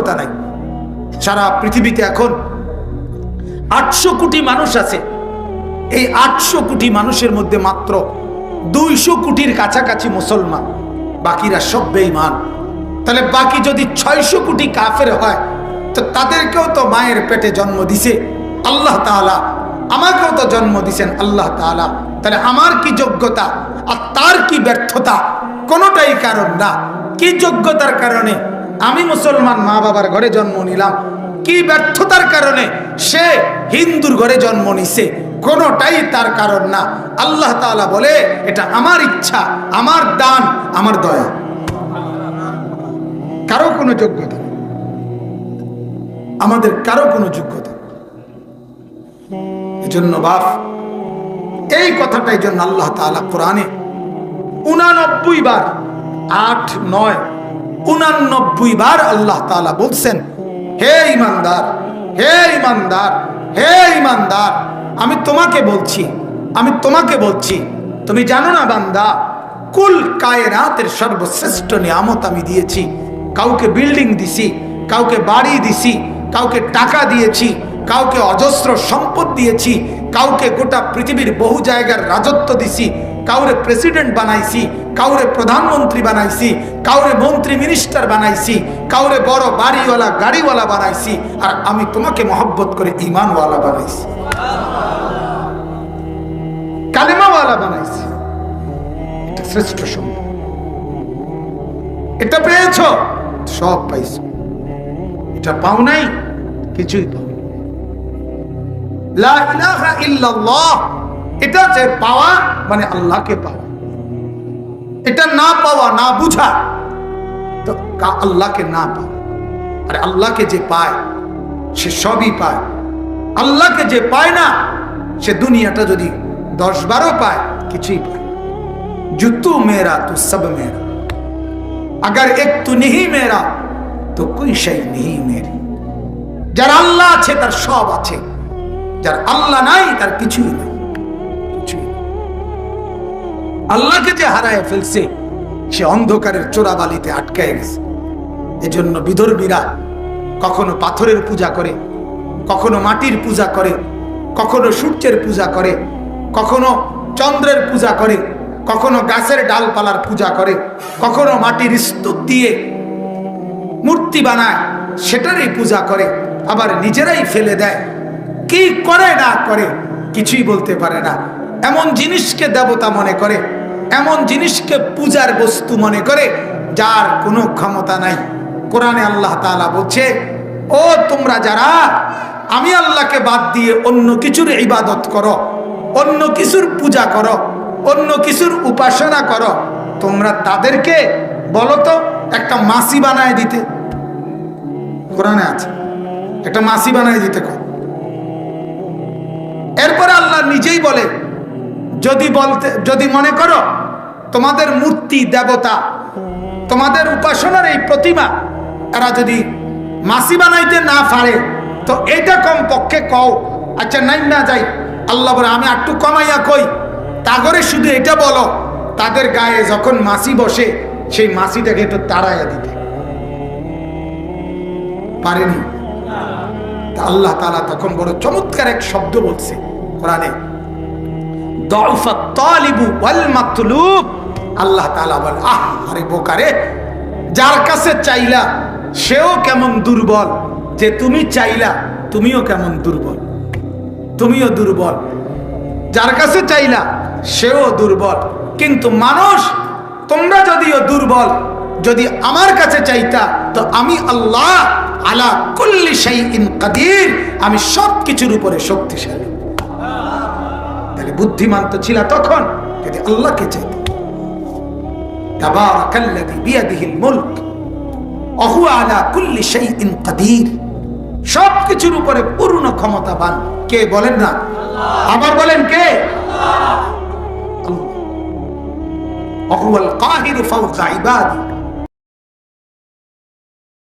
যোগ্যতা নাই। সারা পৃথিবীতে এখন 800 কোটি মানুষ আছে। এই 800 কোটি মানুষের মধ্যে মাত্র 200 কোটির কাছাকাছি মুসলমান, বাকিরা সব বেঈমান। তাহলে বাকি যদি 600 কোটি কাফের হয়, তো তাদেরকেও তো মায়ের পেটে জন্ম দিছে আল্লাহ তাআলা, আমাকেও তো জন্ম দিছেন আল্লাহ তাআলা। তাহলে আমার কি যোগ্যতা আর তার কি ব্যর্থতা? কোনোটাই কারণ না। কি যোগ্যতার কারণে আমি মুসলমান মা বাবার ঘরে জন্ম নিলাম, কি ব্যর্থতার কারণে সে হিন্দুর ঘরে জন্ম নিছে, কোনোটাই তার কারণ না। আল্লাহ তাআলা বলে এটা আমার ইচ্ছা, আমার দান, আমার দয়া, কারো কোনো যোগ্যতা নেই, আমাদের কারো কোনো যোগ্যতা। এজন্য বাপ, এই কথাটাই জন্য আল্লাহ তাআলা কোরআনে 89 বার, 8, 9, 89 বার আল্লাহ তাআলা বলছেন, হে ঈমানদার, হে ঈমানদার, হে ঈমানদার, আমি তোমাকে বলছি, আমি তোমাকে বলছি, তুমি জানো না বান্দা, কুল কায়নাতের সর্বশ্রেষ্ঠ নিয়ামত আমি দিয়েছি। কাউকে বিল্ডিং দিছি, কাউকে বাড়ি দিছি, কাউকে টাকা দিয়েছি, কাউকে অজস্র সম্পদ দিয়েছি, কাউকে গোটা পৃথিবীর বহু জায়গার রাজত্ব দিছি, কাউরে প্রেসিডেন্ট বানাইছি, কাউরে প্রধানমন্ত্রী বানাইছি, কাউরে মন্ত্রী মিনিস্টার বানাইছি, কাউরে বড় বাড়িওয়ালা গাড়িওয়ালা বানাইছি, আর আমি তোমাকে মহব্বত করে ঈমানওয়ালা বানাইছি, কালেমাওয়ালা বানাইছি। এটা শ্রেষ্ঠ সম্পদ। এটা পেয়েছো, সব পাইছো। এটা পাও নাই, কিছুই পাও। লা ইলাহা ইল্লাল্লাহ, এটা যে পাওয়া মানে আল্লাহকে পাওয়া। এটা না পাওয়া, না বুঝা, তো আল্লাহকে না পাওয়া। আরে আল্লাহকে যে পায় সে সবই পায়। আল্লাহকে যে পায় না, সে দুনিয়াটা যদি 10-12 পায়, কিছুই পায়। जो तू मेरा तो सब मेरा, अगर एक तू नहीं मेरा तो कोई शय नहीं मेरी। যার আল্লাহ আছে তার সব আছে, যার আল্লাহ নাই তার কিছুই নাই, কিছুই। আল্লাহকে যে হারায় ফেলছে সে অন্ধকারের চোরাবালিতে আটকায় গেছে। এজন্য বিদর্ভীরা কখনো পাথরের পূজা করে, কখনো মাটির পূজা করে, কখনো সূর্যের পূজা করে, কখনো চন্দ্রের পূজা করে, কখনো গাছের ডালপালার পূজা করে, কখনো মাটির স্তূপ দিয়ে মূর্তি বানায় সেটারই পূজা করে, আবার নিজেরাই ফেলে দেয়। কি করে না করে কিছুই বলতে পারে না। এমন জিনিসকে দেবতা মনে করে, এমন জিনিসকে পূজার বস্তু মনে করে যার কোনো ক্ষমতা নাই। কোরআনে আল্লাহ তাআলা বলছে, ও তোমরা যারা আমি আল্লাহকে বাদ দিয়ে অন্য কিছুর ইবাদত করো, অন্য কিছুর পূজা করো, অন্য কিছুর উপাসনা করো, তোমরা তাদেরকে বলো তো একটা মাসি বানায় দিতে। কোরআনে আছে, একটা মাসি বানায় দিতে কর। এরপরে আল্লাহ নিজেই বলে, যদি মনে করো তোমাদের মূর্তি দেবতা, তোমাদের উপাসনার এই প্রতিমা এরা যদি মাসি বানাইতে না পারে, তো এটা কম পক্ষে কও, আচ্ছা নাই না যাই। আল্লাহ বলে, আমি একটু কমাইয়া কই, তাগরে শুধু এটা বলো, তাদের গায়ে যখন মাসি বসে সেই মাসিটাকে একটু তাড়াইয়া দিতে। পারেনি। আল্লাহ তাআলা তখন বড় চমৎকার এক শব্দ বলছে কোরআনে, দাউফাত তালিবু ওয়াল মাতলুব। আল্লাহ তাআলা বলে, আরে বোকারে, যার কাছে চাইলা সেও কেমন দুর্বল, যে তুমি চাইলা তুমিও কেমন দুর্বল, তুমিও দুর্বল। যার কাছে চাইলা সেও দুর্বল। কিন্তু মানুষ, তোমরা যদিও দুর্বল, যদি আমার কাছে চাইতা তো আমি আল্লাহ আলা কুল্লি শাইইন কাদির, আমি সব কিছুর উপরে শক্তিশালী। তাহলে বুদ্ধিমান তো ছিল তখন যদি আল্লাহকে চাইতে। তাবারাকাল্লাযী বিয়াদিহিল মুলক ওয়া হুয়া আলা কুল্লি শাইইন কাদির, সব কিছুর উপরে পূর্ণ ক্ষমতাবান কে বলেন না? আবার বলেন কে? আল্লাহ। ওয়া হুয়াল কাহিরু ফাওকা ইবাদি,